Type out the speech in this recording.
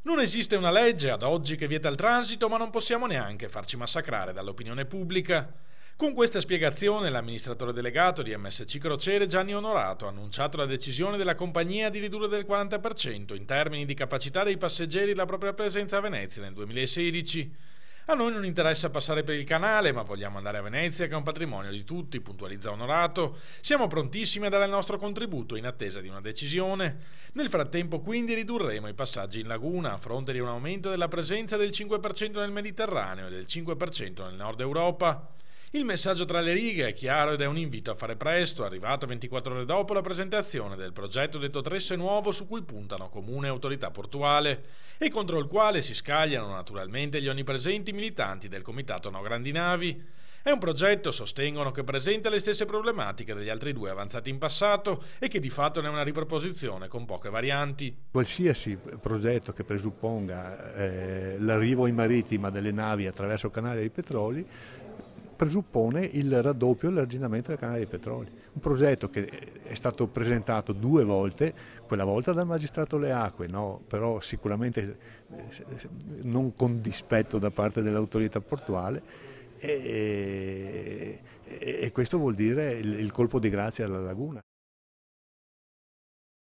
Non esiste una legge ad oggi che vieta il transito, ma non possiamo neanche farci massacrare dall'opinione pubblica. Con questa spiegazione l'amministratore delegato di MSC Crociere Gianni Onorato ha annunciato la decisione della compagnia di ridurre del 40% in termini di capacità dei passeggeri la propria presenza a Venezia nel 2016. A noi non interessa passare per il canale, ma vogliamo andare a Venezia che è un patrimonio di tutti, puntualizza Onorato. Siamo prontissimi a dare il nostro contributo in attesa di una decisione. Nel frattempo quindi ridurremo i passaggi in laguna a fronte di un aumento della presenza del 5% nel Mediterraneo e del 5% nel nord Europa. Il messaggio tra le righe è chiaro ed è un invito a fare presto, arrivato 24 ore dopo la presentazione del progetto detto Tresse Nuovo su cui puntano Comune e Autorità Portuale e contro il quale si scagliano naturalmente gli onnipresenti militanti del Comitato No Grandi Navi. È un progetto, sostengono, che presenta le stesse problematiche degli altri due avanzati in passato e che di fatto ne è una riproposizione con poche varianti. Qualsiasi progetto che presupponga l'arrivo in marittima delle navi attraverso il canale dei Petroli presuppone il raddoppio e l'arginamento del canale dei Petroli. Un progetto che è stato presentato 2 volte, quella volta dal magistrato Le Acque, no? Però sicuramente non con dispetto da parte dell'autorità portuale, e questo vuol dire il colpo di grazia alla laguna.